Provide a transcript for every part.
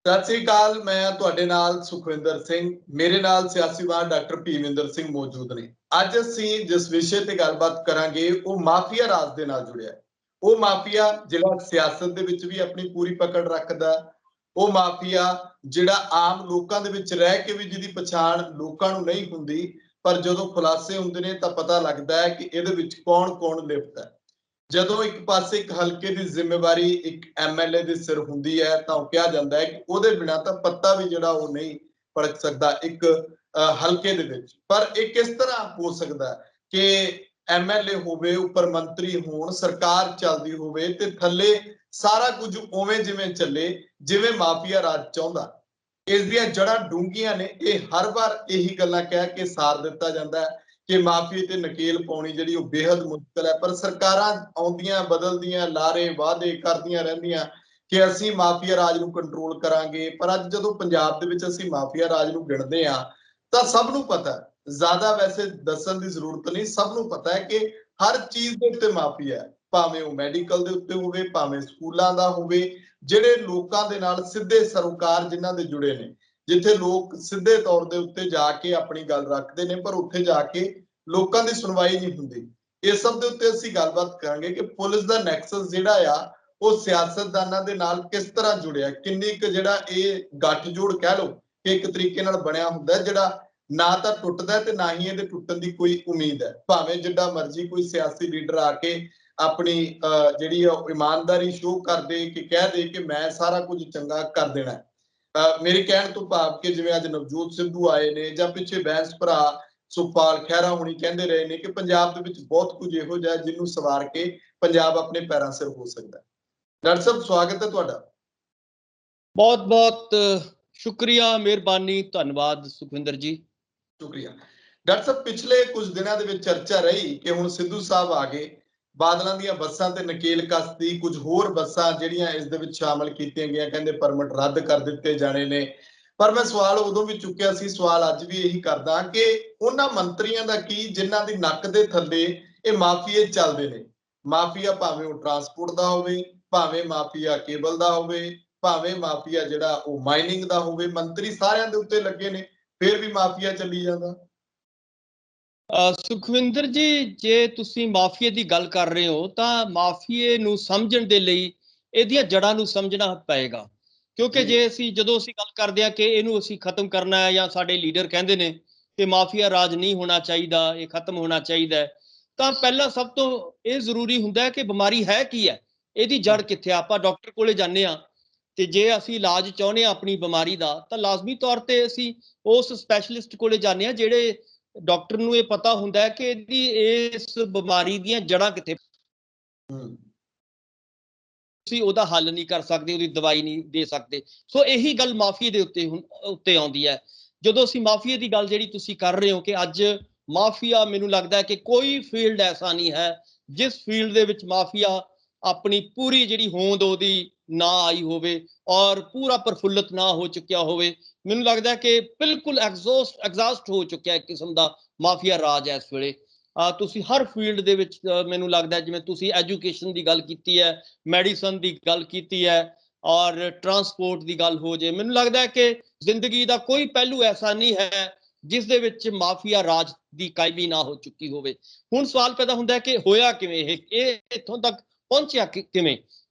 सत श्री अकाल। मैं तुहाडे नाल सुखविंदर सिंह, मेरे नाल सियासीवान डॉक्टर भीमिंदर सिंह मौजूद ने। अज असीं जिस विषय ते गलबात करांगे वो माफिया राज दे नाल जुड़िया है। वो माफिया जिहड़ा सियासत दे विच भी अपनी पूरी पकड़ रखदा, वो माफिया जिहड़ा आम लोकां दे विच रह के भी जिहदी पछाण लोकां नूं नहीं हुंदी, पर जदों खुलासे हुंदे ने तां पता लगदा है कि इहदे विच कौन-कौन लिप्त है। ਜਦੋਂ ਇੱਕ ਪਾਸੇ ਇੱਕ ਹਲਕੇ ਦੀ ਜ਼ਿੰਮੇਵਾਰੀ ਇੱਕ ਐਮਐਲਏ ਦੇ ਸਿਰ ਹੁੰਦੀ ਹੈ ਤਾਂ ਉਹ ਕਿਹਾ ਜਾਂਦਾ ਹੈ ਕਿ ਉਹਦੇ ਬਿਨਾ ਤਾਂ ਪੱਤਾ ਵੀ ਜਿਹੜਾ ਉਹ ਨਹੀਂ ਫੜਕ ਸਕਦਾ ਇੱਕ ਹਲਕੇ ਦੇ ਵਿੱਚ। ਪਰ ਇਹ ਕਿਸ ਤਰ੍ਹਾਂ ਹੋ ਸਕਦਾ ਕਿ ਐਮਐਲਏ ਹੋਵੇ, ਉੱਪਰ ਮੰਤਰੀ ਹੋਣ, ਸਰਕਾਰ ਚੱਲਦੀ ਹੋਵੇ ਤੇ ਥੱਲੇ ਸਾਰਾ ਕੁਝ ਉਵੇਂ ਜਿਵੇਂ ਚੱਲੇ ਜਿਵੇਂ ਮਾਫੀਆ ਰਾਜ ਚਾਹੁੰਦਾ। ਇਸ ਦੀਆਂ ਜੜ੍ਹਾਂ ਡੂੰਘੀਆਂ ਨੇ। ਇਹ ਹਰ ਵਾਰ ਇਹੀ ਗੱਲਾਂ ਕਹਿ ਕੇ ਸਾਰ ਦਿੱਤਾ ਜਾਂਦਾ ਹੈ कि माफिया ते नकेल पाउणी जिहड़ी ओह बेहद मुश्किल है, पर सरकारां आउंदियां बदलदियां लारे वादे करदियां रहिंदियां कि असीं माफिया राज नूं कंट्रोल करांगे। पर अज जदों पंजाब दे विच असीं माफिया राज नूं गिणदे हां तां सब नूं पता है, ज़्यादा वैसे दस्सण दी जरूरत नहीं, सब नूं पता है कि हर चीज़ दे उत्ते माफिया है। भावें ओह मैडिकल दे उत्ते होवे, भावें स्कूलां दा होवे, जिहड़े लोकां दे नाल सिद्धे सरोकार जिन्हां दे जुड़े ने, जिथे लोग सीधे तौर के उत्ते जाके अपनी गल रखते हैं पर उत्थे जाके लोगों की सुनवाई नहीं हुंदी। इस सब दे उत्ते असीं गलबात करांगे कि पुलिस दा नैक्सस जिहड़ा आ वो सियासतदानां दे नाल किस तरह जुड़िया, किन्नी क जिहड़ा ये गठजोड़ कह लो कि एक तरीके नाल बनिया हुंदा है जिहड़ा ना तां टुटदा ते ना ही इहदे टुटण दी कोई उम्मीद है। भावें जिड्डा मर्जी कोई सियासी लीडर आके अपनी जिहड़ी ईमानदारी शो कर दे कि कह दे कि मैं सारा कुछ चंगा कर देना है। मेरे कहण तो भाव कि जिवें अज नवजोत सिद्धू आए ने जां पिछे बैंस भरा सुखपाल खैहरा हुणी कहंदे रहे ने कि पंजाब दे विच बहुत कुछ इहो जिहा जिहनूं सवार के पंजाब अपने पैरां सिर हो सकदा है। डॉक्टर साहब स्वागत है तुहाडा। बहुत बहुत शुक्रिया, मेहरबानी, धन्यवाद सुखविंदर जी। शुक्रिया। डॉक्टर साहब पिछले कुछ दिनों दे विच चर्चा रही कि हुण सिद्धू साहब आ गए, बादलों ਦੀਆਂ ਬੱਸਾਂ ਤੇ ਨਕੇਲ ਕਸਦੀ, ਕੁਝ ਹੋਰ ਬੱਸਾਂ ਜਿਹੜੀਆਂ ਇਸ ਦੇ ਵਿੱਚ ਸ਼ਾਮਲ ਕੀਤੀਆਂ ਗਈਆਂ, ਕਹਿੰਦੇ ਪਰਮਿਟ ਰੱਦ ਕਰ ਦਿੱਤੇ ਜਾਣੇ ਨੇ। ਪਰ ਮੈਂ ਸਵਾਲ ਉਦੋਂ ਵੀ ਚੁੱਕਿਆ ਸੀ, ਸਵਾਲ ਅੱਜ ਵੀ ਇਹੀ ਕਰਦਾ ਕਿ ਉਹਨਾਂ ਮੰਤਰੀਆਂ ਦਾ ਕੀ ਜਿਨ੍ਹਾਂ ਦੀ ਨੱਕ ਦੇ ਥੱਲੇ ਇਹ ਮਾਫੀਏ ਚੱਲਦੇ ਨੇ। ਮਾਫੀਆ ਭਾਵੇਂ ਉਹ ਟਰਾਂਸਪੋਰਟ ਦਾ ਹੋਵੇ, ਭਾਵੇਂ ਮਾਫੀਆ ਕੇਬਲ ਦਾ ਹੋਵੇ, ਭਾਵੇਂ ਮਾਫੀਆ ਜਿਹੜਾ ਉਹ ਮਾਈਨਿੰਗ ਦਾ ਹੋਵੇ, ਮੰਤਰੀ ਸਾਰਿਆਂ ਦੇ ਉੱਤੇ ਲੱਗੇ ਨੇ, ਫਿਰ ਵੀ ਮਾਫੀਆ ਚੱਲੀ ਜਾਂਦਾ। ਸੁਖਵਿੰਦਰ ਜੀ, ਜੇ ਤੁਸੀਂ ਮਾਫੀਏ ਦੀ ਗੱਲ ਕਰ ਰਹੇ ਹੋ ਤਾਂ ਮਾਫੀਏ ਨੂੰ ਸਮਝਣ ਦੇ ਲਈ ਇਹਦੀਆਂ ਜੜ੍ਹਾਂ ਨੂੰ ਸਮਝਣਾ ਪਏਗਾ। ਕਿਉਂਕਿ ਜੇ ਜਦੋਂ ਅਸੀਂ ਗੱਲ ਕਰਦੇ ਹਾਂ ਕਿ ਇਹਨੂੰ ਅਸੀਂ ਖਤਮ ਕਰਨਾ ਹੈ ਜਾਂ ਸਾਡੇ ਲੀਡਰ ਕਹਿੰਦੇ ਨੇ ਕਿ ਮਾਫੀਆ ਰਾਜ ਨਹੀਂ ਹੋਣਾ ਚਾਹੀਦਾ, ਇਹ ਖਤਮ ਹੋਣਾ ਚਾਹੀਦਾ ਹੈ, ਤਾਂ ਪਹਿਲਾਂ ਸਭ ਤੋਂ ਇਹ ਜ਼ਰੂਰੀ ਹੁੰਦਾ ਹੈ ਕਿ ਬਿਮਾਰੀ ਹੈ ਕੀ ਹੈ, ਇਹਦੀ ਜੜ ਕਿੱਥੇ ਆ। ਆਪਾਂ ਡਾਕਟਰ ਕੋਲੇ ਜਾਂਦੇ ਹਾਂ ਤੇ ਜੇ ਅਸੀਂ ਇਲਾਜ ਚਾਹੁੰਦੇ ਹਾਂ ਆਪਣੀ ਬਿਮਾਰੀ ਦਾ ਤਾਂ ਲਾਜ਼ਮੀ ਤੌਰ ਤੇ ਅਸੀਂ ਉਸ ਸਪੈਸ਼ਲਿਸਟ ਕੋਲੇ ਜਾਂਦੇ ਹਾਂ ਜਿਹੜੇ ਡਾਕਟਰ ਨੂੰ ਇਹ ਪਤਾ ਹੁੰਦਾ ਹੈ ਕਿ ਇਹਦੀ ਇਸ ਬਿਮਾਰੀ ਦੀਆਂ ਜੜ੍ਹਾਂ ਕਿੱਥੇ। ਤੁਸੀਂ ਉਹਦਾ ਹੱਲ ਨਹੀਂ ਕਰ ਸਕਦੇ, ਉਹਦੀ ਦਵਾਈ ਨਹੀਂ ਦੇ ਸਕਦੇ। ਸੋ ਇਹੀ ਗੱਲ ਮਾਫੀਏ ਦੇ ਉੱਤੇ ਆਉਂਦੀ ਹੈ। ਜਦੋਂ ਅਸੀਂ ਮਾਫੀਏ ਦੀ ਗੱਲ ਜਿਹੜੀ ਤੁਸੀਂ ਕਰ ਰਹੇ ਹੋ ਕਿ ਅੱਜ ਮਾਫੀਆ, ਮੈਨੂੰ ਲੱਗਦਾ ਹੈ ਕਿ ਕੋਈ ਫੀਲਡ ਐਸਾ ਨਹੀਂ ਹੈ ਜਿਸ ਫੀਲਡ ਦੇ ਵਿੱਚ ਮਾਫੀਆ ਆਪਣੀ ਪੂਰੀ ਜਿਹੜੀ ਹੋਂਦ ਉਹਦੀ ਨਾ ਆਈ ਹੋਵੇ ਔਰ ਪੂਰਾ ਪ੍ਰਫੁੱਲਤ ਨਾ ਹੋ ਚੁੱਕਿਆ ਹੋਵੇ। ਮੈਨੂੰ ਲੱਗਦਾ ਕਿ ਬਿਲਕੁਲ ਐਗਜ਼ਾਸਟ ਹੋ ਚੁੱਕਿਆ ਇੱਕ ਕਿਸਮ ਦਾ ਮਾਫੀਆ ਰਾਜ ਹੈ ਇਸ ਵੇਲੇ। ਤੁਸੀਂ ਹਰ ਫੀਲਡ ਦੇ ਵਿੱਚ ਮੈਨੂੰ ਲੱਗਦਾ, ਜਿਵੇਂ ਤੁਸੀਂ ਐਜੂਕੇਸ਼ਨ ਦੀ ਗੱਲ ਕੀਤੀ ਹੈ, ਮੈਡੀਸਨ ਦੀ ਗੱਲ ਕੀਤੀ ਹੈ ਔਰ ਟਰਾਂਸਪੋਰਟ ਦੀ ਗੱਲ ਹੋ ਜੇ, ਮੈਨੂੰ ਲੱਗਦਾ ਹੈ ਕਿ ਜ਼ਿੰਦਗੀ ਦਾ ਕੋਈ ਪਹਿਲੂ ਐਸਾ ਨਹੀਂ ਹੈ ਜਿਸ ਦੇ ਵਿੱਚ ਮਾਫੀਆ ਰਾਜ ਦੀ ਕਾਇਮੀ ਨਾ ਹੋ ਚੁੱਕੀ ਹੋਵੇ। ਹੁਣ ਸਵਾਲ ਪੈਦਾ ਹੁੰਦਾ ਹੈ ਕਿ ਹੋਇਆ ਕਿਵੇਂ, ਇਹ ਇੱਥੋਂ ਤੱਕ ਪਹੁੰਚਿਆ ਕਿਵੇਂ।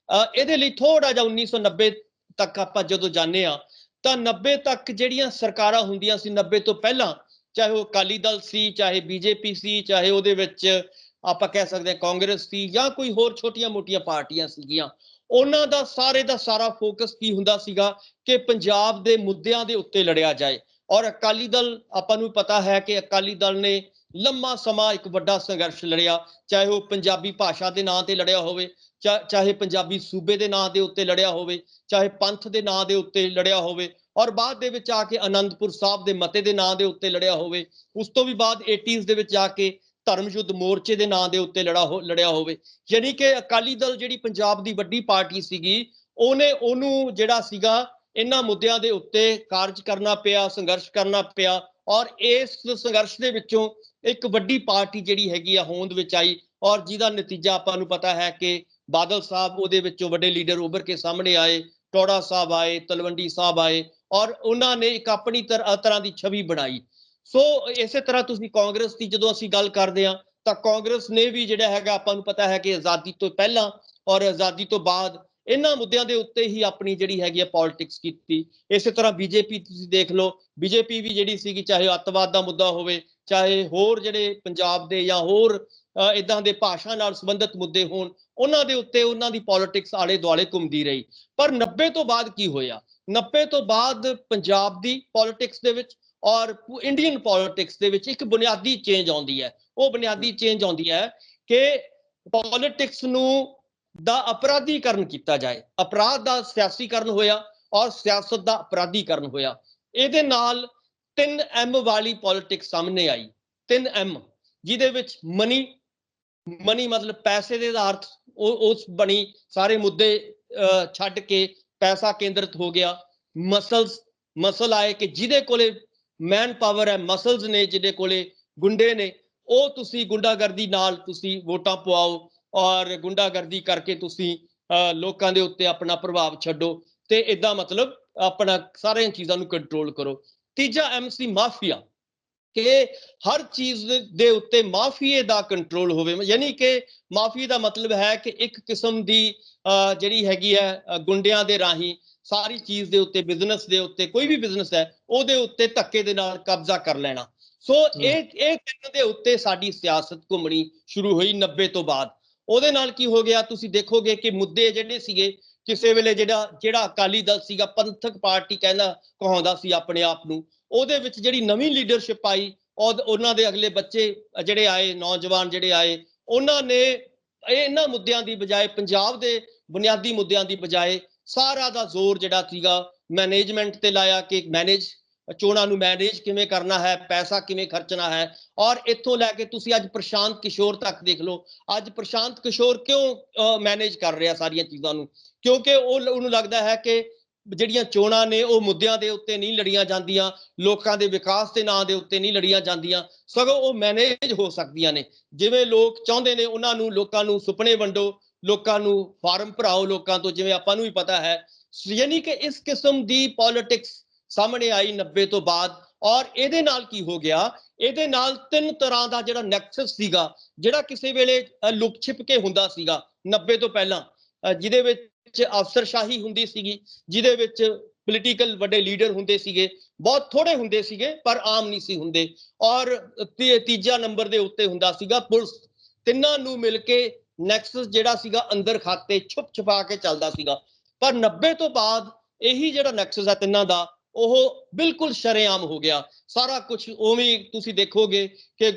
ਇਹਦੇ ਲਈ ਥੋੜਾ ਜਿਹਾ 1990 ਤੱਕ ਆਪਾਂ ਜਦੋਂ ਜਾਂਦੇ ਹਾਂ ਤਾਂ 90 ਤੱਕ ਜਿਹੜੀਆਂ ਸਰਕਾਰਾਂ ਹੁੰਦੀਆਂ ਸੀ, 90 ਤੋਂ ਪਹਿਲਾਂ, ਚਾਹੇ ਉਹ ਅਕਾਲੀ ਦਲ ਸੀ, ਚਾਹੇ ਬੀਜੇਪੀ ਸੀ, ਚਾਹੇ ਉਹਦੇ ਵਿੱਚ ਆਪਾਂ ਕਹਿ ਸਕਦੇ ਹਾਂ ਕਾਂਗਰਸ ਸੀ ਜਾਂ ਕੋਈ ਹੋਰ ਛੋਟੀਆਂ ਮੋਟੀਆਂ ਪਾਰਟੀਆਂ ਸੀਗੀਆਂ, ਉਹਨਾਂ ਦਾ ਸਾਰਾ ਫੋਕਸ ਕੀ ਹੁੰਦਾ ਸੀਗਾ ਕਿ ਪੰਜਾਬ ਦੇ ਮੁੱਦਿਆਂ ਦੇ ਉੱਤੇ ਲੜਿਆ ਜਾਏ। ਔਰ ਅਕਾਲੀ ਦਲ, ਆਪਾਂ ਨੂੰ ਪਤਾ ਹੈ ਕਿ ਅਕਾਲੀ ਦਲ ਨੇ ਲੰਮਾ ਸਮਾਂ ਇੱਕ ਵੱਡਾ ਸੰਘਰਸ਼ ਲੜਿਆ, ਚਾਹੇ ਉਹ ਪੰਜਾਬੀ ਭਾਸ਼ਾ ਦੇ ਨਾਂ ਤੇ ਲੜਿਆ ਹੋਵੇ, ਚਾਹੇ ਪੰਜਾਬੀ ਸੂਬੇ ਦੇ ਨਾਂ ਦੇ ਉੱਤੇ ਲੜਿਆ ਹੋਵੇ, ਚਾਹੇ ਪੰਥ ਦੇ ਨਾਂ ਦੇ ਉੱਤੇ ਲੜਿਆ ਹੋਵੇ ਔਰ ਬਾਅਦ ਦੇ ਵਿੱਚ ਆ ਕੇ ਅਨੰਦਪੁਰ ਸਾਹਿਬ ਦੇ ਮਤੇ ਦੇ ਨਾਂ ਦੇ ਉੱਤੇ ਲੜਿਆ ਹੋਵੇ। ਉਸ ਤੋਂ ਵੀ ਬਾਅਦ 80s ਦੇ ਵਿੱਚ ਜਾ ਕੇ ਧਰਮ ਯੁੱਧ ਮੋਰਚੇ ਦੇ ਨਾਂ ਦੇ ਉੱਤੇ ਲੜਿਆ ਹੋਵੇ। ਯਾਨੀ ਕਿ ਅਕਾਲੀ ਦਲ ਜਿਹੜੀ ਪੰਜਾਬ ਦੀ ਵੱਡੀ ਪਾਰਟੀ ਸੀਗੀ, ਉਹਨੂੰ ਜਿਹੜਾ ਸੀਗਾ ਇਹਨਾਂ ਮੁੱਦਿਆਂ ਦੇ ਉੱਤੇ ਕਾਰਜ ਕਰਨਾ ਪਿਆ, ਸੰਘਰਸ਼ ਕਰਨਾ ਪਿਆ ਔਰ ਇਸ ਸੰਘਰਸ਼ ਦੇ ਵਿੱਚੋਂ ਇੱਕ ਵੱਡੀ ਪਾਰਟੀ ਜਿਹੜੀ ਹੈਗੀ ਆ ਹੋਂਦ ਵਿੱਚ ਆਈ ਔਰ ਜਿਹਦਾ ਨਤੀਜਾ ਆਪਾਂ ਨੂੰ ਪਤਾ ਹੈ ਕਿ ਬਾਦਲ ਸਾਹਿਬ ਉਹਦੇ ਵਿੱਚੋਂ ਵੱਡੇ ਲੀਡਰ ਉੱਭਰ ਕੇ ਸਾਹਮਣੇ ਆਏ ਟੌੜਾ ਸਾਹਿਬ ਆਏ, ਤਲਵੰਡੀ ਸਾਹਿਬ ਆਏ ਔਰ ਉਹਨਾਂ ਨੇ ਇੱਕ ਆਪਣੀ ਤਰ੍ਹਾਂ ਦੀ ਛਵੀ ਬਣਾਈ। ਸੋ ਇਸੇ ਤਰ੍ਹਾਂ ਤੁਸੀਂ ਕਾਂਗਰਸ ਦੀ ਜਦੋਂ ਅਸੀਂ ਗੱਲ ਕਰਦੇ ਹਾਂ ਤਾਂ ਕਾਂਗਰਸ ਨੇ ਵੀ ਜਿਹੜਾ ਹੈਗਾ ਆਪਾਂ ਨੂੰ ਪਤਾ ਹੈ ਕਿ ਆਜ਼ਾਦੀ ਤੋਂ ਪਹਿਲਾਂ ਔਰ ਆਜ਼ਾਦੀ ਤੋਂ ਬਾਅਦ ਇਹਨਾਂ ਮੁੱਦਿਆਂ ਦੇ ਉੱਤੇ ਹੀ ਆਪਣੀ ਜਿਹੜੀ ਹੈਗੀ ਹੈ ਪੋਲਿਟਿਕਸ ਕੀਤੀ। ਇਸੇ ਤਰ੍ਹਾਂ ਬੀਜੇਪੀ ਤੁਸੀਂ ਦੇਖ ਲਓ, ਬੀਜੇਪੀ ਵੀ ਜਿਹੜੀ ਸੀਗੀ ਚਾਹੇ ਅੱਤਵਾਦ ਦਾ ਮੁੱਦਾ ਹੋਵੇ, ਚਾਹੇ ਹੋਰ ਜਿਹੜੇ ਪੰਜਾਬ ਦੇ ਜਾਂ ਹੋਰ ਇਦਾਂ ਦੇ ਭਾਸ਼ਾ ਨਾਲ ਸੰਬੰਧਿਤ ਮੁੱਦੇ ਹੋਣ, ਉਹਨਾਂ ਦੇ ਉੱਤੇ ਉਹਨਾਂ ਦੀ ਪੋਲਿਟਿਕਸ ਆਲੇ ਦੁਆਲੇ ਘੁੰਮਦੀ ਰਹੀ। ਪਰ 90 ਤੋਂ ਬਾਅਦ ਕੀ ਹੋਇਆ? 90 ਤੋਂ ਬਾਅਦ ਪੰਜਾਬ ਦੀ ਪੋਲਿਟਿਕਸ ਦੇ ਵਿੱਚ ਔਰ ਇੰਡੀਅਨ ਪੋਲਿਟਿਕਸ ਦੇ ਵਿੱਚ ਇੱਕ ਬੁਨਿਆਦੀ ਚੇਂਜ ਆਉਂਦੀ ਹੈ। ਉਹ ਬੁਨਿਆਦੀ ਚੇਂਜ ਆਉਂਦੀ ਹੈ ਕਿ ਪੋਲਿਟਿਕਸ ਨੂੰ ਦਾ ਅਪਰਾਧੀਕਰਨ ਕੀਤਾ ਜਾਏ। ਅਪਰਾਧ ਦਾ ਸਿਆਸੀਕਰਨ ਹੋਇਆ ਔਰ ਸਿਆਸਤ ਦਾ ਅਪਰਾਧੀਕਰਨ ਹੋਇਆ। ਇਹਦੇ ਨਾਲ 3M ਵਾਲੀ ਪੋਲਿਟਿਕਸ ਸਾਹਮਣੇ ਆਈ। 3M ਜਿਹਦੇ ਵਿੱਚ ਮਨੀ ਮਤਲਬ ਪੈਸੇ ਦੇ ਆਧਾਰਿਤ ਉਸ ਬਣੀ, ਸਾਰੇ ਮੁੱਦੇ ਛੱਡ ਕੇ ਪੈਸਾ ਕੇਂਦਰਿਤ ਹੋ ਗਿਆ। ਮਸਲ ਆਏ ਕਿ ਜਿਹਦੇ ਕੋਲੇ ਮੈਨ ਪਾਵਰ ਹੈ, ਮਸਲਸ ਨੇ, ਜਿਹਦੇ ਕੋਲੇ ਗੁੰਡੇ ਨੇ, ਉਹ ਤੁਸੀਂ ਗੁੰਡਾਗਰਦੀ ਨਾਲ ਤੁਸੀਂ ਵੋਟਾਂ ਪਵਾਓ ਔਰ ਗੁੰਡਾਗਰਦੀ ਕਰਕੇ ਤੁਸੀਂ ਲੋਕਾਂ ਦੇ ਉੱਤੇ ਆਪਣਾ ਪ੍ਰਭਾਵ ਛੱਡੋ ਤੇ ਇਦਾਂ ਮਤਲਬ ਆਪਣਾ ਸਾਰੀਆਂ ਚੀਜ਼ਾਂ ਨੂੰ ਕੰਟਰੋਲ ਕਰੋ। ਤੀਜਾ ਐਮ ਸੀ ਮਾਫੀਆ, ਕਿ ਹਰ ਚੀਜ਼ ਦੇ ਉੱਤੇ ਮਾਫੀਏ ਦਾ ਕੰਟਰੋਲ ਹੋਵੇ। ਯਾਨੀ ਕਿ ਮਾਫੀਏ ਦਾ ਮਤਲਬ ਹੈ ਕਿ ਇੱਕ ਕਿਸਮ ਦੀ ਜਿਹੜੀ ਹੈਗੀ ਹੈ ਗੁੰਡਿਆਂ ਦੇ ਰਾਹੀਂ ਸਾਰੀ ਚੀਜ਼ ਦੇ ਉੱਤੇ, ਬਿਜ਼ਨਸ ਦੇ ਉੱਤੇ, ਕੋਈ ਵੀ ਬਿਜ਼ਨਸ ਹੈ ਉਹਦੇ ਉੱਤੇ ਧੱਕੇ ਦੇ ਨਾਲ ਕਬਜ਼ਾ ਕਰ ਲੈਣਾ। ਸੋ ਇਹ ਤਿੰਨ ਦੇ ਉੱਤੇ ਸਾਡੀ ਸਿਆਸਤ ਘੁੰਮਣੀ ਸ਼ੁਰੂ ਹੋਈ 90 ਤੋਂ ਬਾਅਦ। ਉਹਦੇ ਨਾਲ ਕੀ ਹੋ ਗਿਆ? ਤੁਸੀਂ ਦੇਖੋਗੇ ਕਿ ਮੁੱਦੇ ਜਿਹੜੇ ਸੀਗੇ, ਕਿਸੇ ਵੇਲੇ ਜਿਹੜਾ ਅਕਾਲੀ ਦਲ ਸੀਗਾ ਪੰਥਕ ਪਾਰਟੀ ਕਹਾਉਂਦਾ ਸੀ ਆਪਣੇ ਆਪ ਨੂੰ, ਉਹਦੇ ਵਿੱਚ ਜਿਹੜੀ ਨਵੀਂ ਲੀਡਰਸ਼ਿਪ ਆਈ ਔਰ ਉਹਨਾਂ ਦੇ ਅਗਲੇ ਬੱਚੇ ਜਿਹੜੇ ਆਏ, ਨੌਜਵਾਨ ਜਿਹੜੇ ਆਏ, ਉਹਨਾਂ ਨੇ ਇਹਨਾਂ ਮੁੱਦਿਆਂ ਦੀ ਬਜਾਏ, ਪੰਜਾਬ ਦੇ ਬੁਨਿਆਦੀ ਮੁੱਦਿਆਂ ਦੀ ਬਜਾਏ ਸਾਰਾ ਦਾ ਜ਼ੋਰ ਜਿਹੜਾ ਸੀਗਾ ਮੈਨੇਜਮੈਂਟ ਤੇ ਲਾਇਆ ਕਿ ਚੋਣਾਂ ਨੂੰ ਮੈਨੇਜ ਕਿਵੇਂ ਕਰਨਾ ਹੈ, ਪੈਸਾ ਕਿਵੇਂ ਖਰਚਣਾ ਹੈ। ਔਰ ਇੱਥੋਂ ਲੈ ਕੇ ਤੁਸੀਂ ਅੱਜ ਪ੍ਰਸ਼ਾਂਤ ਕਿਸ਼ੋਰ ਤੱਕ ਦੇਖ ਲਓ। ਅੱਜ ਪ੍ਰਸ਼ਾਂਤ ਕਿਸ਼ੋਰ ਕਿਉਂ ਮੈਨੇਜ ਕਰ ਰਿਹਾ ਸਾਰੀਆਂ ਚੀਜ਼ਾਂ ਨੂੰ? ਕਿਉਂਕਿ ਉਹਨੂੰ ਲੱਗਦਾ ਹੈ ਕਿ ਜਿਹੜੀਆਂ ਚੋਣਾਂ ਨੇ ਉਹ ਮੁੱਦਿਆਂ ਦੇ ਉੱਤੇ ਨਹੀਂ ਲੜੀਆਂ ਜਾਂਦੀਆਂ, ਲੋਕਾਂ ਦੇ ਵਿਕਾਸ ਦੇ ਨਾਂ ਦੇ ਉੱਤੇ ਨਹੀਂ ਲੜੀਆਂ ਜਾਂਦੀਆਂ, ਸਗੋਂ ਉਹ ਮੈਨੇਜ ਹੋ ਸਕਦੀਆਂ ਨੇ। ਜਿਵੇਂ ਲੋਕ ਚਾਹੁੰਦੇ ਨੇ ਉਹਨਾਂ ਨੂੰ, ਲੋਕਾਂ ਨੂੰ ਸੁਪਨੇ ਵੰਡੋ, ਲੋਕਾਂ ਨੂੰ ਫਾਰਮ ਭਰਾਓ ਲੋਕਾਂ ਤੋਂ, ਜਿਵੇਂ ਆਪਾਂ ਨੂੰ ਵੀ ਪਤਾ ਹੈ। ਯਾਨੀ ਕਿ ਇਸ ਕਿਸਮ ਦੀ ਪੋਲਿਟਿਕਸ ਸਾਹਮਣੇ ਆਈ 90 ਤੋਂ ਬਾਅਦ। ਔਰ ਇਹਦੇ ਨਾਲ ਕੀ ਹੋ ਗਿਆ? ਇਹਦੇ ਨਾਲ ਤਿੰਨ ਤਰ੍ਹਾਂ ਦਾ ਜਿਹੜਾ ਨੈਕਸਸ ਸੀਗਾ, ਜਿਹੜਾ ਕਿਸੇ ਵੇਲੇ ਲੁਕ ਛਿਪ ਕੇ ਹੁੰਦਾ ਸੀਗਾ 90 ਤੋਂ ਪਹਿਲਾਂ, ਜਿਹਦੇ ਵਿੱਚ ਅਫਸਰਸ਼ਾਹੀ ਹੁੰਦੀ ਸੀਗੀ, ਜਿਹਦੇ ਵਿੱਚ ਪੋਲੀਟੀਕਲ ਵੱਡੇ ਲੀਡਰ ਹੁੰਦੇ ਸੀਗੇ, ਬਹੁਤ ਥੋੜੇ ਹੁੰਦੇ ਸੀਗੇ ਪਰ ਆਮ ਨਹੀਂ ਸੀ ਹੁੰਦੇ। ਔਰ ਤੀਜਾ ਨੰਬਰ ਦੇ ਉੱਤੇ ਹੁੰਦਾ ਸੀਗਾ ਪੁਲਿਸ। ਤਿੰਨਾਂ ਨੂੰ ਮਿਲ ਕੇ ਨੈਕਸਸ ਜਿਹੜਾ ਸੀਗਾ ਅੰਦਰ ਖਾਤੇ ਛੁਪ ਛੁਪਾ ਕੇ ਚੱਲਦਾ ਸੀਗਾ। ਪਰ 90 ਤੋਂ ਬਾਅਦ ਇਹੀ ਜਿਹੜਾ ਨੈਕਸਸ ਹੈ ਤਿੰਨਾਂ ਦਾ, ਉਹ ਬਿਲਕੁਲ ਸ਼ਰੇਆਮ ਹੋ ਗਿਆ। ਸਾਰਾ ਕੁਝ ਉਵੇਂ ਤੁਸੀਂ ਦੇਖੋਗੇ ਕਿ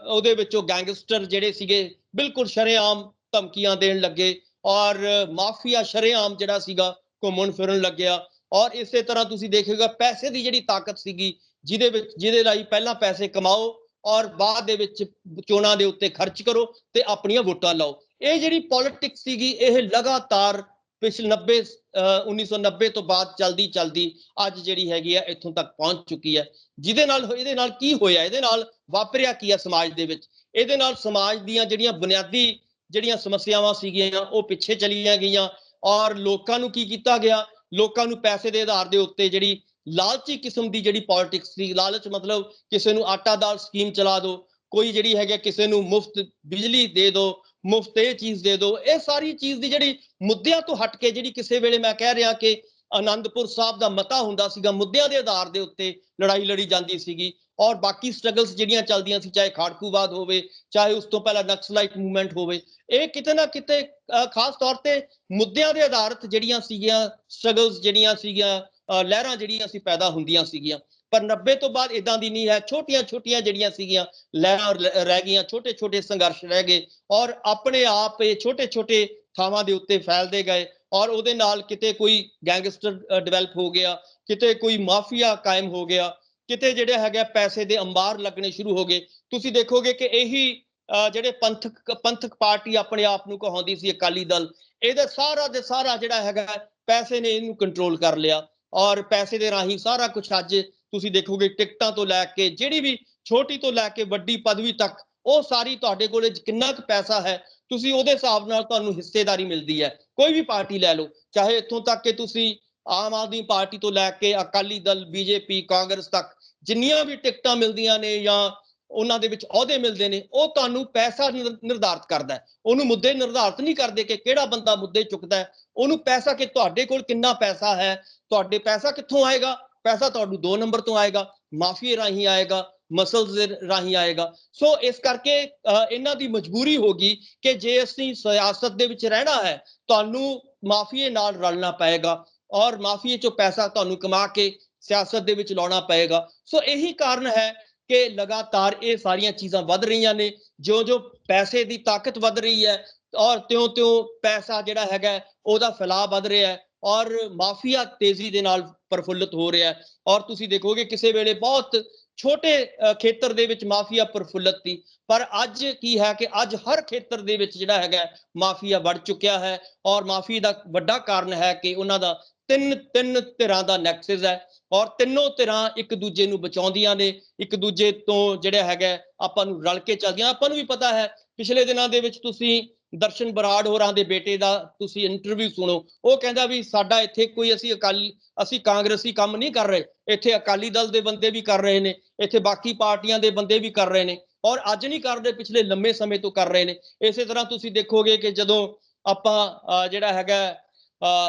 ਉਹਦੇ ਵਿੱਚੋਂ ਗੈਂਗਸਟਰ ਜਿਹੜੇ ਸੀਗੇ ਬਿਲਕੁਲ ਸ਼ਰੇਆਮ ਧਮਕੀਆਂ ਦੇਣ ਲੱਗੇ ਔਰ ਮਾਫੀਆ ਸ਼ਰੇਆਮ ਜਿਹੜਾ ਸੀਗਾ ਘੁੰਮਣ ਫਿਰਨ ਲੱਗਿਆ। ਔਰ ਇਸੇ ਤਰ੍ਹਾਂ ਤੁਸੀਂ ਦੇਖੇਗਾ ਪੈਸੇ ਦੀ ਜਿਹੜੀ ਤਾਕਤ ਸੀਗੀ, ਜਿਹਦੇ ਲਈ ਪਹਿਲਾਂ ਪੈਸੇ ਕਮਾਓ ਔਰ ਬਾਅਦ ਦੇ ਵਿੱਚ ਚੋਣਾਂ ਦੇ ਉੱਤੇ ਖਰਚ ਕਰੋ ਤੇ ਆਪਣੀਆਂ ਵੋਟਾਂ ਲਾਓ। ਇਹ ਜਿਹੜੀ ਪੋਲਿਟਿਕਸ ਸੀਗੀ ਇਹ ਲਗਾਤਾਰ ਪਿਛਲੇ 1990 ਤੋਂ ਬਾਅਦ ਚਲਦੀ ਅੱਜ ਜਿਹੜੀ ਹੈਗੀ ਹੈ ਇੱਥੋਂ ਤੱਕ ਪਹੁੰਚ ਚੁੱਕੀ ਹੈ। ਇਹਦੇ ਨਾਲ ਕੀ ਹੋਇਆ? ਇਹਦੇ ਨਾਲ ਵਾਪਰਿਆ ਕੀ ਹੈ ਸਮਾਜ ਦੇ ਵਿੱਚ? ਇਹਦੇ ਨਾਲ ਸਮਾਜ ਦੀਆਂ ਜਿਹੜੀਆਂ ਬੁਨਿਆਦੀ ਜਿਹੜੀਆਂ ਸਮੱਸਿਆਵਾਂ ਸੀਗੀਆਂ ਉਹ ਪਿੱਛੇ ਚਲੀਆਂ ਗਈਆਂ। ਔਰ ਲੋਕਾਂ ਨੂੰ ਕੀ ਕੀਤਾ ਗਿਆ? ਲੋਕਾਂ ਨੂੰ ਪੈਸੇ ਦੇ ਆਧਾਰ ਦੇ ਉੱਤੇ ਜਿਹੜੀ ਲਾਲਚੀ ਕਿਸਮ ਦੀ ਜਿਹੜੀ ਪੋਲਿਟਿਕਸ ਸੀ, ਲਾਲਚ ਮਤਲਬ ਕਿਸੇ ਨੂੰ ਆਟਾ ਦਾਲ ਸਕੀਮ ਚਲਾ ਦਿਓ, ਕੋਈ ਜਿਹੜੀ ਹੈਗੀ ਕਿਸੇ ਨੂੰ ਮੁਫਤ ਬਿਜਲੀ ਦੇ ਦਿਓ, ਮੁਫਤ ਇਹ ਚੀਜ਼ ਦੇ ਦਿਓ, ਇਹ ਸਾਰੀ ਚੀਜ਼ ਦੀ ਜਿਹੜੀ ਮੁੱਦਿਆਂ ਤੋਂ ਹਟ ਕੇ ਜਿਹੜੀ ਕਿਸੇ ਵੇਲੇ ਮੈਂ ਕਹਿ ਰਿਹਾ ਕਿ ਆਨੰਦਪੁਰ ਸਾਹਿਬ ਦਾ ਮਤਾ ਹੁੰਦਾ ਸੀਗਾ, ਮੁੱਦਿਆਂ ਦੇ ਆਧਾਰ ਦੇ ਉੱਤੇ ਲੜਾਈ ਲੜੀ ਜਾਂਦੀ ਸੀਗੀ। ਔਰ ਬਾਕੀ ਸਟਰਗਲਸ ਜਿਹੜੀਆਂ ਚੱਲਦੀਆਂ ਸੀ, ਚਾਹੇ ਖਾੜਕੂਵਾਦ ਹੋਵੇ, ਚਾਹੇ ਉਸ ਤੋਂ ਪਹਿਲਾਂ ਨਕਸਲਾਈਟ ਮੂਵਮੈਂਟ ਹੋਵੇ, ਇਹ ਕਿਤੇ ਨਾ ਕਿਤੇ ਖਾਸ ਤੌਰ ਤੇ ਮੁੱਦਿਆਂ ਦੇ ਆਧਾਰਿਤ ਜਿਹੜੀਆਂ ਸੀਗੀਆਂ ਸਟਰਗਲਸ, ਜਿਹੜੀਆਂ ਸੀਗੀਆਂ ਲਹਿਰਾਂ ਜਿਹੜੀਆਂ ਸੀ ਪੈਦਾ ਹੁੰਦੀਆਂ ਸੀਗੀਆਂ। ਪਰ 90 ਤੋਂ ਬਾਅਦ ਇਦਾਂ ਦੀ ਨਹੀਂ ਹੈ। ਛੋਟੀਆਂ ਜਿਹੜੀਆਂ ਸੀਗੀਆਂ ਲਹਿਰਾਂ ਰਹਿ ਗਈਆਂ, ਛੋਟੇ ਸੰਘਰਸ਼ ਰਹਿ ਗਏ ਔਰ ਆਪਣੇ ਆਪ ਇਹ ਛੋਟੇ ਥਾਵਾਂ ਦੇ ਉੱਤੇ ਫੈਲਦੇ ਗਏ। ਔਰ ਉਹਦੇ ਨਾਲ ਕਿਤੇ ਕੋਈ ਗੈਂਗਸਟਰ ਡਿਵੈਲਪ ਹੋ ਗਿਆ, ਕਿਤੇ ਕੋਈ ਮਾਫੀਆ ਕਾਇਮ ਹੋ ਗਿਆ, ਕਿਤੇ ਜਿਹੜੇ ਹੈਗੇ ਪੈਸੇ ਦੇ ਅੰਬਾਰ ਲੱਗਣੇ ਸ਼ੁਰੂ ਹੋ ਗਏ। ਤੁਸੀਂ ਦੇਖੋਗੇ ਕਿ ਇਹੀ ਜਿਹੜੇ ਪੰਥਕ ਪਾਰਟੀ ਆਪਣੇ ਆਪ ਨੂੰ ਕਹਾਉਂਦੀ ਸੀ ਅਕਾਲੀ ਦਲ, ਇਹਦਾ ਸਾਰਾ ਜਿਹੜਾ ਹੈਗਾ ਪੈਸੇ ਨੇ ਇਹਨੂੰ ਕੰਟਰੋਲ ਕਰ ਲਿਆ। ਔਰ ਪੈਸੇ ਦੇ ਰਾਹੀਂ ਸਾਰਾ ਕੁਝ ਅੱਜ ਤੁਸੀਂ ਦੇਖੋਗੇ ਟਿਕਟਾਂ ਤੋਂ ਲੈ ਕੇ ਜਿਹੜੀ ਵੀ ਛੋਟੀ ਤੋਂ ਲੈ ਕੇ ਵੱਡੀ ਪਦਵੀ ਤੱਕ ਉਹ ਸਾਰੀ ਤੁਹਾਡੇ ਕੋਲ ਕਿੰਨਾ ਕੁ ਪੈਸਾ ਹੈ ਤੁਸੀਂ ਉਹਦੇ ਹਿਸਾਬ ਨਾਲ ਤੁਹਾਨੂੰ ਹਿੱਸੇਦਾਰੀ ਮਿਲਦੀ ਹੈ। ਕੋਈ ਵੀ ਪਾਰਟੀ ਲੈ ਲਓ, ਚਾਹੇ ਇੱਥੋਂ ਤੱਕ ਕਿ ਤੁਸੀਂ ਆਮ ਆਦਮੀ ਪਾਰਟੀ ਤੋਂ ਲੈ ਕੇ ਅਕਾਲੀ ਦਲ, ਬੀਜੇਪੀ, ਕਾਂਗਰਸ ਤੱਕ ਜਿੰਨੀਆਂ ਵੀ ਟਿਕਟਾਂ ਮਿਲਦੀਆਂ ਨੇ ਜਾਂ ਉਹਨਾਂ ਦੇ ਵਿੱਚ ਅਹੁਦੇ ਮਿਲਦੇ ਨੇ, ਉਹ ਤੁਹਾਨੂੰ ਪੈਸਾ ਨਿਰਧਾਰਿਤ ਕਰਦਾ ਹੈ। ਉਹਨੂੰ ਮੁੱਦੇ ਨਿਰਧਾਰਿਤ ਨਹੀਂ ਕਰਦੇ ਕਿ ਕਿਹੜਾ ਬੰਦਾ ਮੁੱਦੇ ਚੁੱਕਦਾ ਹੈ, ਉਹਨੂੰ ਪੈਸਾ ਕਿ ਤੁਹਾਡੇ ਕੋਲ ਕਿੰਨਾ ਪੈਸਾ ਹੈ, ਤੁਹਾਡੇ ਪੈਸਾ ਕਿੱਥੋਂ ਆਏਗਾ। ਪੈਸਾ ਤੁਹਾਨੂੰ 2 ਨੰਬਰ ਤੋਂ ਆਏਗਾ, ਮਾਫੀਏ ਰਾਹੀਂ ਆਏਗਾ, ਮਸਲਸ ਦੇ ਰਾਹੀਂ ਆਏਗਾ। ਸੋ ਇਸ ਕਰਕੇ ਇਹਨਾਂ ਦੀ ਮਜਬੂਰੀ ਹੋਗੀ ਕਿ ਜੇ ਅਸੀਂ ਸਿਆਸਤ ਦੇ ਵਿੱਚ ਰਹਿਣਾ ਹੈ ਤੁਹਾਨੂੰ ਮਾਫੀਏ ਨਾਲ ਰਲਣਾ ਪਏਗਾ ਔਰ ਮਾਫੀਏ ਚੋਂ ਪੈਸਾ ਤੁਹਾਨੂੰ ਕਮਾ ਕੇ ਸਿਆਸਤ ਦੇ ਵਿੱਚ ਲਾਉਣਾ ਪਏਗਾ। ਸੋ ਇਹੀ ਕਾਰਨ ਹੈ ਕਿ ਲਗਾਤਾਰ ਇਹ ਸਾਰੀਆਂ ਚੀਜ਼ਾਂ ਵੱਧ ਰਹੀਆਂ ਨੇ। ਜੋ ਪੈਸੇ ਦੀ ਤਾਕਤ ਵੱਧ ਰਹੀ ਹੈ ਔਰ ਤਿਉਂ ਪੈਸਾ ਜਿਹੜਾ ਹੈਗਾ ਉਹਦਾ ਫੈਲਾਅ ਵੱਧ ਰਿਹਾ ਹੈ ਔਰ ਮਾਫੀਆ ਤੇਜ਼ੀ ਦੇ ਨਾਲ ਪ੍ਰਫੁੱਲਤ ਹੋ ਰਿਹਾ ਹੈ। ਔਰ ਤੁਸੀਂ ਦੇਖੋਗੇ ਕਿਸੇ ਵੇਲੇ ਬਹੁਤ ਛੋਟੇ ਖੇਤਰ ਦੇ ਵਿੱਚ ਮਾਫੀਆ ਪ੍ਰਫੁੱਲਤ ਸੀ, ਪਰ ਅੱਜ ਕੀ ਹੈ ਕਿ ਅੱਜ ਹਰ ਖੇਤਰ ਦੇ ਵਿੱਚ ਜਿਹੜਾ ਹੈਗਾ ਮਾਫੀਆ ਵੱਧ ਚੁੱਕਿਆ ਹੈ। ਔਰ ਮਾਫੀ ਦਾ ਵੱਡਾ ਕਾਰਨ ਹੈ ਕਿ ਉਹਨਾਂ ਦਾ ਤਿੰਨ ਧਿਰਾਂ ਦਾ ਨੈਕਸਸ ਹੈ ਔਰ ਤਿੰਨੋਂ ਧਿਰਾਂ ਇੱਕ ਦੂਜੇ ਨੂੰ ਬਚਾਉਂਦੀਆਂ ਨੇ, ਇੱਕ ਦੂਜੇ ਤੋਂ ਜਿਹੜਾ ਹੈਗਾ ਆਪਾਂ ਨੂੰ ਰਲ ਕੇ ਚੱਲਦੀਆਂ। ਆਪਾਂ ਨੂੰ ਵੀ ਪਤਾ ਹੈ ਪਿਛਲੇ ਦਿਨਾਂ ਦੇ ਵਿੱਚ ਤੁਸੀਂ ਦਰਸ਼ਨ ਬਰਾੜ ਹੋਰਾਂ ਦੇ ਬੇਟੇ ਦਾ ਤੁਸੀਂ ਇੰਟਰਵਿਊ ਸੁਣੋ, ਉਹ ਕਹਿੰਦਾ ਵੀ ਸਾਡਾ ਇੱਥੇ ਕੋਈ ਅਸੀਂ ਕਾਂਗਰਸੀ ਕੰਮ ਨਹੀਂ ਕਰ ਰਹੇ, ਇੱਥੇ ਅਕਾਲੀ ਦਲ ਦੇ ਬੰਦੇ ਵੀ ਕਰ ਰਹੇ ਨੇ, ਇੱਥੇ ਬਾਕੀ ਪਾਰਟੀਆਂ ਦੇ ਬੰਦੇ ਵੀ ਕਰ ਰਹੇ ਨੇ ਔਰ ਅੱਜ ਨਹੀਂ ਕਰਦੇ, ਪਿਛਲੇ ਲੰਮੇ ਸਮੇਂ ਤੋਂ ਕਰ ਰਹੇ ਨੇ। ਇਸੇ ਤਰ੍ਹਾਂ ਤੁਸੀਂ ਦੇਖੋਗੇ ਕਿ ਜਦੋਂ ਆਪਾਂ ਜਿਹੜਾ ਹੈਗਾ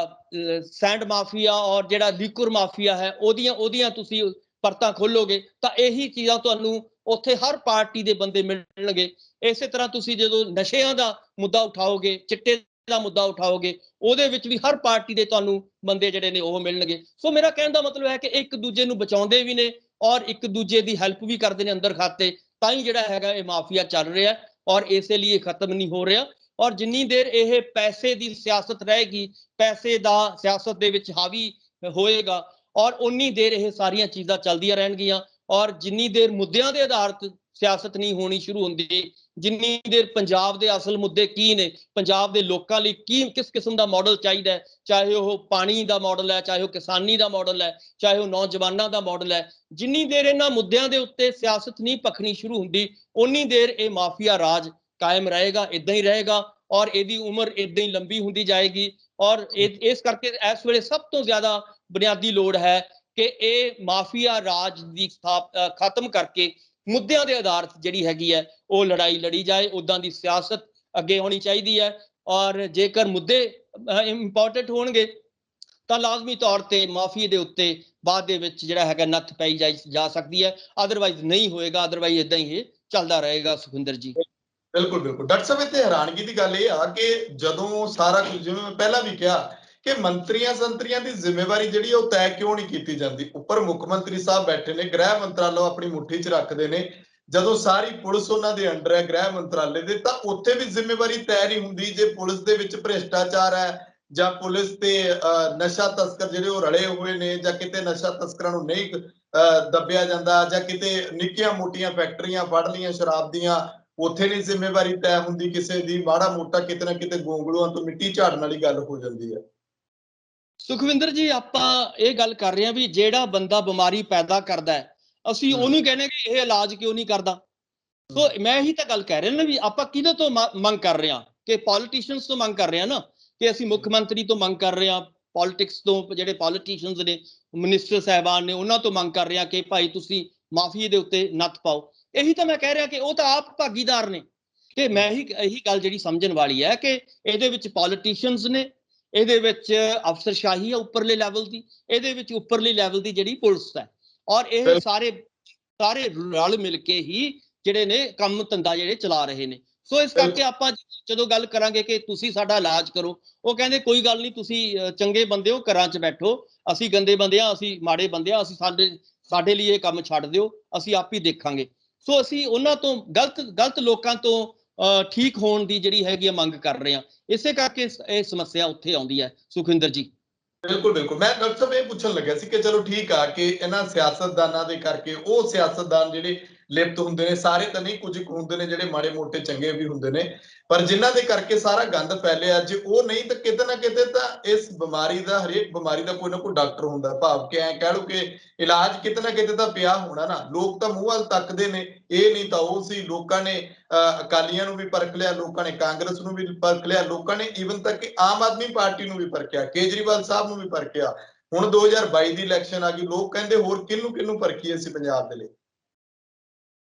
ਸੈਂਡ ਮਾਫੀਆ ਔਰ ਜਿਹੜਾ ਲੀਕੁਰ ਮਾਫੀਆ ਹੈ ਉਹਦੀਆਂ ਤੁਸੀਂ ਪਰਤਾਂ ਖੋਲੋਗੇ ਤਾਂ ਇਹੀ ਚੀਜ਼ਾਂ ਤੁਹਾਨੂੰ ਉੱਥੇ ਹਰ ਪਾਰਟੀ ਦੇ ਬੰਦੇ ਮਿਲਣਗੇ। ਇਸੇ ਤਰ੍ਹਾਂ ਤੁਸੀਂ ਜਦੋਂ ਨਸ਼ਿਆਂ ਦਾ ਮੁੱਦਾ ਉਠਾਓਗੇ, ਚਿੱਟੇ ਦਾ ਮੁੱਦਾ ਉਠਾਓਗੇ, ਉਹਦੇ ਵਿੱਚ ਵੀ ਹਰ ਪਾਰਟੀ ਦੇ ਤੁਹਾਨੂੰ ਬੰਦੇ ਜਿਹੜੇ ਨੇ ਉਹ ਮਿਲਣਗੇ। ਸੋ ਮੇਰਾ ਕਹਿਣ ਦਾ ਮਤਲਬ ਹੈ ਕਿ ਇੱਕ ਦੂਜੇ ਨੂੰ ਬਚਾਉਂਦੇ ਵੀ ਨੇ ਔਰ ਇੱਕ ਦੂਜੇ ਦੀ ਹੈਲਪ ਵੀ ਕਰਦੇ ਨੇ ਅੰਦਰ ਖਾਤੇ, ਤਾਂ ਹੀ ਜਿਹੜਾ ਹੈਗਾ ਇਹ ਮਾਫੀਆ ਚੱਲ ਰਿਹਾ ਔਰ ਇਸੇ ਲਈ ਖਤਮ ਨਹੀਂ ਹੋ ਰਿਹਾ। ਔਰ ਜਿੰਨੀ ਦੇਰ ਇਹ ਪੈਸੇ ਦੀ ਸਿਆਸਤ ਰਹੇਗੀ, ਪੈਸੇ ਦਾ ਸਿਆਸਤ ਦੇ ਵਿੱਚ ਹਾਵੀ ਹੋਏਗਾ ਔਰ ਉਨੀ ਦੇਰ ਇਹ ਸਾਰੀਆਂ ਚੀਜ਼ਾਂ ਚੱਲਦੀਆਂ ਰਹਿਣਗੀਆਂ। ਔਰ ਜਿੰਨੀ ਦੇਰ ਮੁੱਦਿਆਂ ਦੇ ਆਧਾਰਿਤ ਸਿਆਸਤ ਨਹੀਂ ਹੋਣੀ ਸ਼ੁਰੂ ਹੁੰਦੀ, ਜਿੰਨੀ ਦੇਰ ਪੰਜਾਬ ਦੇ ਅਸਲ ਮੁੱਦੇ ਕੀ ਨੇ, ਪੰਜਾਬ ਦੇ ਲੋਕਾਂ ਲਈ ਕਿਸ ਕਿਸਮ ਦਾ ਮਾਡਲ ਚਾਹੀਦਾ, ਚਾਹੇ ਉਹ ਪਾਣੀ ਦਾ ਮਾਡਲ ਹੈ, ਚਾਹੇ ਉਹ ਕਿਸਾਨੀ ਦਾ ਮਾਡਲ ਹੈ, ਚਾਹੇ ਉਹ ਨੌਜਵਾਨਾਂ ਦਾ ਮਾਡਲ ਹੈ, ਜਿੰਨੀ ਦੇਰ ਇਹਨਾਂ ਮੁੱਦਿਆਂ ਦੇ ਉੱਤੇ ਸਿਆਸਤ ਨਹੀਂ ਭਖਣੀ ਸ਼ੁਰੂ ਹੁੰਦੀ, ਉਨੀ ਦੇਰ ਇਹ ਮਾਫੀਆ ਰਾਜ ਕਾਇਮ ਰਹੇਗਾ, ਇਦਾਂ ਹੀ ਰਹੇਗਾ ਔਰ ਇਹਦੀ ਉਮਰ ਇਦਾਂ ਹੀ ਲੰਬੀ ਹੁੰਦੀ ਜਾਏਗੀ। ਔਰ ਇਸ ਕਰਕੇ ਇਸ ਵੇਲੇ ਸਭ ਤੋਂ ਜ਼ਿਆਦਾ ਬੁਨਿਆਦੀ ਲੋੜ ਹੈ ਕਿ ਇਹ ਮਾਫੀਆ ਰਾਜ ਦੀ ਖਤਮ ਕਰਕੇ ਮੁੱਦਿਆਂ ਦੇ ਆਧਾਰਿਤ ਜਿਹੜੀ ਹੈਗੀ ਹੈ ਉਹ ਲੜਾਈ ਲੜੀ ਜਾਏ। ਉਦਾਂ ਦੀ ਸਿਆਸਤ ਅੱਗੇ ਹੋਣੀ ਚਾਹੀਦੀ ਹੈ ਔਰ ਜੇਕਰ ਮੁੱਦੇ ਇੰਪੋਰਟੈਂਟ ਹੋਣਗੇ ਤਾਂ ਲਾਜ਼ਮੀ ਤੌਰ ਤੇ ਮਾਫੀਏ ਦੇ ਉੱਤੇ ਬਾਅਦ ਦੇ ਵਿੱਚ ਜਿਹੜਾ ਹੈਗਾ ਨੱਥ ਪਾਈ ਜਾ ਸਕਦੀ ਹੈ, ਅਦਰਵਾਈਜ਼ ਨਹੀਂ ਹੋਏਗਾ, ਅਦਰਵਾਈਜ਼ ਇਦਾਂ ਹੀ ਇਹ ਚੱਲਦਾ ਰਹੇਗਾ। ਸੁਖਿੰਦਰ ਜੀ ਬਿਲਕੁਲ ਬਿਲਕੁਲ ਡਾਕਟਰ ਸਾਹਿਬ, ਇੱਥੇ ਹੈਰਾਨਗੀ ਦੀ ਗੱਲ ਇਹ ਆ ਕਿ ਜਦੋਂ ਸਾਰਾ ਕੁਝ, ਜਿਵੇਂ ਮੈਂ ਪਹਿਲਾਂ ਵੀ ਕਿਹਾ ਕਿ ਮੰਤਰੀਆਂ ਸੰਤਰੀਆਂ ਦੀ ਜ਼ਿੰਮੇਵਾਰੀ ਜਿਹੜੀ ਉਹ ਤੈਅ ਕਿਉਂ ਨਹੀਂ ਕੀਤੀ ਜਾਂਦੀ। ਉੱਪਰ ਮੁੱਖ ਮੰਤਰੀ ਸਾਹਿਬ ਬੈਠੇ ਨੇ, ਗ੍ਰਹਿ ਮੰਤਰਾਲਾ ਆਪਣੀ ਮੁੱਠੀ 'ਚ ਰੱਖਦੇ ਨੇ, ਜਦੋਂ ਸਾਰੀ ਪੁਲਿਸ ਉਹਨਾਂ ਦੇ ਅੰਡਰ ਹੈ ਗ੍ਰਹਿ ਮੰਤਰਾਲੇ ਦੇ, ਤਾਂ ਉੱਥੇ ਵੀ ਜ਼ਿੰਮੇਵਾਰੀ ਤੈਅ ਨਹੀਂ ਹੁੰਦੀ। ਜੇ ਪੁਲਿਸ ਦੇ ਵਿੱਚ ਭ੍ਰਿਸ਼ਟਾਚਾਰ ਹੈ ਜਾਂ ਪੁਲਿਸ ਤੇ ਨਸ਼ਾ ਤਸਕਰ ਜਿਹੜੇ ਉਹ ਰਲੇ ਹੋਏ ਨੇ, ਜਾਂ ਕਿਤੇ ਨਸ਼ਾ ਤਸਕਰਾਂ ਨੂੰ ਨਹੀਂ ਦੱਬਿਆ ਜਾਂਦਾ, ਜਾਂ ਕਿਤੇ ਨਿੱਕੀਆਂ ਮੋਟੀਆਂ ਫੈਕਟਰੀਆਂ ਫੜ ਲਈਆਂ ਸ਼ਰਾਬ ਦੀਆਂ, ਉੱਥੇ ਨਹੀਂ ਜ਼ਿੰਮੇਵਾਰੀ ਤੈਅ ਹੁੰਦੀ ਕਿਸੇ ਦੀ। ਮਾੜਾ ਮੋਟਾ ਕਿਤੇ ਨਾ ਕਿਤੇ ਗੋਂਗਲੂਆਂ ਤੋਂ ਮਿੱਟੀ ਝਾੜਨ ਵਾਲੀ ਗੱਲ ਹੋ ਜਾਂਦੀ ਹੈ। ਸੁਖਵਿੰਦਰ ਜੀ, ਆਪਾਂ ਇਹ ਗੱਲ ਕਰ ਰਹੇ ਹਾਂ ਵੀ ਜਿਹੜਾ ਬੰਦਾ ਬਿਮਾਰੀ ਪੈਦਾ ਕਰਦਾ ਹੈ ਅਸੀਂ ਉਹਨੂੰ ਕਹਿੰਦੇ ਕਿ ਇਹ ਇਲਾਜ ਕਿਉਂ ਨਹੀਂ ਕਰਦਾ। ਸੋ ਮੈਂ ਇਹੀ ਤਾਂ ਗੱਲ ਕਹਿ ਰਿਹਾ ਨਾ ਵੀ ਆਪਾਂ ਕਿਹਦੇ ਤੋਂ ਮੰਗ ਕਰ ਰਹੇ ਹਾਂ ਕਿ ਪੋਲੀਟੀਸ਼ੀਅਨਸ ਤੋਂ ਮੰਗ ਕਰ ਰਹੇ ਹਾਂ ਨਾ, ਕਿ ਅਸੀਂ ਮੁੱਖ ਮੰਤਰੀ ਤੋਂ ਮੰਗ ਕਰ ਰਹੇ ਹਾਂ, ਪੋਲਿਟਿਕਸ ਤੋਂ ਜਿਹੜੇ ਪੋਲੀਟੀਸ਼ੀਅਨਸ ਨੇ, ਮਿਨਿਸਟਰ ਸਾਹਿਬਾਨ ਨੇ, ਉਹਨਾਂ ਤੋਂ ਮੰਗ ਕਰ ਰਹੇ ਹਾਂ ਕਿ ਭਾਈ ਤੁਸੀਂ ਮਾਫੀਏ ਦੇ ਉੱਤੇ ਨੱਥ ਪਾਓ। ਇਹੀ ਤਾਂ ਮੈਂ ਕਹਿ ਰਿਹਾ ਕਿ ਉਹ ਤਾਂ ਆਪ ਭਾਗੀਦਾਰ ਨੇ। ਕਿ ਮੈਂ ਇਹੀ ਗੱਲ ਜਿਹੜੀ ਸਮਝਣ ਵਾਲੀ ਹੈ ਕਿ ਇਹਦੇ ਵਿੱਚ ਪੋਲੀਟੀਸ਼ੀਅਨਸ ਨੇ, ਇਹਦੇ ਵਿੱਚ ਅਫਸਰਸ਼ਾਹੀ ਹੈ ਉੱਪਰਲੇ ਲੈਵਲ ਦੀ, ਇਹਦੇ ਵਿੱਚ ਉੱਪਰਲੇ ਲੈਵਲ ਦੀ ਜਿਹੜੀ ਪੁਲਿਸ ਹੈ ਔਰ ਇਹ ਸਾਰੇ ਰਲ ਮਿਲ ਕੇ ਹੀ ਜਿਹੜੇ ਨੇ ਕੰਮ ਧੰਦਾ ਜਿਹੜੇ ਚਲਾ ਰਹੇ ਨੇ। ਸੋ ਇਸ ਕਰਕੇ ਆਪਾਂ ਜਦੋਂ ਗੱਲ ਕਰਾਂਗੇ ਕਿ ਤੁਸੀਂ ਸਾਡਾ ਇਲਾਜ ਕਰੋ, ਉਹ ਕਹਿੰਦੇ ਕੋਈ ਗੱਲ ਨਹੀਂ, ਤੁਸੀਂ ਚੰਗੇ ਬੰਦੇ ਹੋ, ਘਰਾਂ 'ਚ ਬੈਠੋ, ਅਸੀਂ ਗੰਦੇ ਬੰਦੇ ਆ, ਅਸੀਂ ਮਾੜੇ ਬੰਦੇ ਆ, ਅਸੀਂ ਸਾਡੇ ਲਈ ਇਹ ਕੰਮ ਛੱਡ ਦਿਓ, ਅਸੀਂ ਆਪ ਹੀ ਦੇਖਾਂਗੇ। ਸੋ ਅਸੀਂ ਉਹਨਾਂ ਤੋਂ ਗਲਤ ਲੋਕਾਂ ਤੋਂ ਠੀਕ ਹੋਣ ਦੀ ਜਿਹੜੀ ਹੈਗੀ ਆ ਮੰਗ ਕਰ ਰਹੇ ਹਾਂ। ਇਸੇ ਕਰਕੇ ਇਹ ਸਮੱਸਿਆ ਉੱਥੇ ਆਉਂਦੀ ਹੈ ਸੁਖਿੰਦਰ ਜੀ। ਬਿਲਕੁਲ ਬਿਲਕੁਲ, ਮੈਂ ਡਾਕਟਰ ਸਾਹਿਬ ਇਹ ਪੁੱਛਣ ਲੱਗਿਆ ਸੀ ਕਿ ਚਲੋ ਠੀਕ ਆ ਕਿ ਇਹਨਾਂ ਸਿਆਸਤਦਾਨਾਂ ਦੇ ਕਰਕੇ ਉਹ ਸਿਆਸਤਦਾਨ ਜਿਹੜੇ ਲਿਪਤ ਹੁੰਦੇ ਨੇ, ਸਾਰੇ ਤਾਂ ਨਹੀਂ, ਕੁਝ ਕੁ ਹੁੰਦੇ ਨੇ ਜਿਹੜੇ ਮਾੜੇ ਮੋਟੇ ਚੰਗੇ ਵੀ ਹੁੰਦੇ ਨੇ, ਪਰ ਜਿਨ੍ਹਾਂ ਦੇ ਕਰਕੇ ਸਾਰਾ ਗੰਦ ਫੈਲਿਆ। ਜੇ ਉਹ ਨਹੀਂ ਤਾਂ ਕਿਤੇ ਨਾ ਕਿਤੇ ਤਾਂ ਇਸ ਬਿਮਾਰੀ ਦਾ, ਹਰੇਕ ਬਿਮਾਰੀ ਦਾ ਕੋਈ ਨਾ ਕੋਈ ਡਾਕਟਰ ਹੁੰਦਾ, ਭਾਵ ਕਿ ਐਂ ਕਹਿ ਲਓ ਕਿ ਇਲਾਜ ਕਿਤੇ ਨਾ ਕਿਤੇ ਤਾਂ ਪਿਆ ਹੋਣਾ ਨਾ। ਲੋਕ ਤਾਂ ਮੂੰਹ ਵੱਲ ਤੱਕਦੇ ਨੇ, ਇਹ ਨਹੀਂ ਤਾਂ ਉਹ ਸੀ। ਲੋਕਾਂ ਨੇ ਅਕਾਲੀਆਂ ਨੂੰ ਵੀ ਪਰਖ ਲਿਆ, ਲੋਕਾਂ ਨੇ ਕਾਂਗਰਸ ਨੂੰ ਵੀ ਪਰਖ ਲਿਆ, ਲੋਕਾਂ ਨੇ ਈਵਨ ਤੱਕ ਕਿ ਆਮ ਆਦਮੀ ਪਾਰਟੀ ਨੂੰ ਵੀ ਪਰਖਿਆ, ਕੇਜਰੀਵਾਲ ਸਾਹਿਬ ਨੂੰ ਵੀ ਪਰਖਿਆ। ਹੁਣ 2022 ਦੀ ਇਲੈਕਸ਼ਨ ਆ ਗਈ, ਲੋਕ ਕਹਿੰਦੇ ਹੋਰ ਕਿਹਨੂੰ ਕਿਹਨੂੰ ਪਰਖੀਏ ਅਸੀਂ ਪੰਜਾਬ ਦੇ ਲਈ।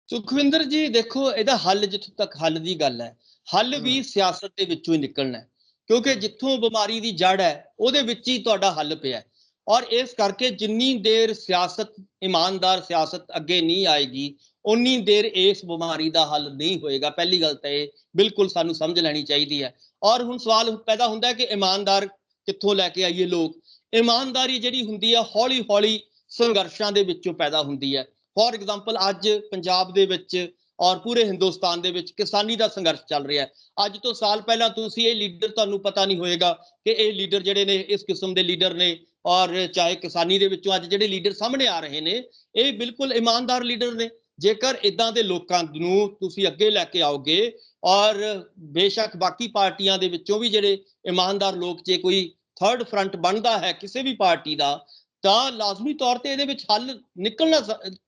ਸੁਖਵਿੰਦਰ ਜੀ ਦੇਖੋ, ਇਹਦਾ ਹੱਲ, ਜਿੱਥੋਂ ਤੱਕ ਹੱਲ ਦੀ ਗੱਲ ਹੈ, ਹੱਲ ਵੀ ਸਿਆਸਤ ਦੇ ਵਿੱਚੋਂ ਹੀ ਨਿਕਲਣਾ ਹੈ, ਕਿਉਂਕਿ ਜਿੱਥੋਂ ਬਿਮਾਰੀ ਦੀ ਜੜ ਹੈ ਉਹਦੇ ਵਿੱਚ ਹੀ ਤੁਹਾਡਾ ਹੱਲ ਪਿਆ। ਔਰ ਇਸ ਕਰਕੇ ਜਿੰਨੀ ਦੇਰ ਸਿਆਸਤ, ਇਮਾਨਦਾਰ ਸਿਆਸਤ ਅੱਗੇ ਨਹੀਂ ਆਏਗੀ, ਉਨੀ ਦੇਰ ਇਸ ਬਿਮਾਰੀ ਦਾ ਹੱਲ ਨਹੀਂ ਹੋਏਗਾ। ਪਹਿਲੀ ਗੱਲ ਤਾਂ ਇਹ ਬਿਲਕੁਲ ਸਾਨੂੰ ਸਮਝ ਲੈਣੀ ਚਾਹੀਦੀ ਹੈ। ਔਰ ਹੁਣ ਸਵਾਲ ਪੈਦਾ ਹੁੰਦਾ ਹੈ ਕਿ ਇਮਾਨਦਾਰ ਕਿੱਥੋਂ ਲੈ ਕੇ ਆਈਏ ਲੋਕ। ਇਮਾਨਦਾਰੀ ਜਿਹੜੀ ਹੁੰਦੀ ਹੈ ਹੌਲੀ ਹੌਲੀ ਸੰਘਰਸ਼ਾਂ ਦੇ ਵਿੱਚੋਂ ਪੈਦਾ ਹੁੰਦੀ ਹੈ। ਫੋਰ ਐਗਜ਼ਾਮਪਲ ਅੱਜ ਪੰਜਾਬ ਦੇ ਵਿੱਚ ਔਰ ਪੂਰੇ ਹਿੰਦੁਸਤਾਨ ਦੇ ਵਿੱਚ ਕਿਸਾਨੀ ਦਾ ਸੰਘਰਸ਼ ਚੱਲ ਰਿਹਾ ਹੈ। ਅੱਜ ਤੋਂ ਸਾਲ ਪਹਿਲਾਂ ਤੁਸੀਂ ਇਹ ਲੀਡਰ, ਤੁਹਾਨੂੰ ਪਤਾ ਨਹੀਂ ਹੋਏਗਾ ਕਿ ਇਹ ਲੀਡਰ ਜਿਹੜੇ ਨੇ ਇਸ ਕਿਸਮ ਦੇ ਲੀਡਰ ਨੇ, ਔਰ ਚਾਹੇ ਕਿਸਾਨੀ ਦੇ ਵਿੱਚੋਂ ਅੱਜ ਜਿਹੜੇ ਲੀਡਰ ਸਾਹਮਣੇ ਆ ਰਹੇ ਨੇ ਇਹ ਬਿਲਕੁਲ ਇਮਾਨਦਾਰ ਲੀਡਰ ਨੇ। ਜੇਕਰ ਇਦਾਂ ਦੇ ਲੋਕਾਂ ਨੂੰ ਤੁਸੀਂ ਅੱਗੇ ਲੈ ਕੇ ਆਓਗੇ, ਔਰ ਬੇਸ਼ੱਕ ਬਾਕੀ ਪਾਰਟੀਆਂ ਦੇ ਵਿੱਚੋਂ ਵੀ ਜਿਹੜੇ ਇਮਾਨਦਾਰ ਲੋਕ, ਜੇ ਕੋਈ ਥਰਡ ਫਰੰਟ ਬਣਦਾ ਹੈ ਕਿਸੇ ਵੀ ਪਾਰਟੀ ਦਾ, ਤਾਂ ਲਾਜ਼ਮੀ ਤੌਰ ਤੇ ਇਹਦੇ ਵਿੱਚ ਹੱਲ ਨਿਕਲਣਾ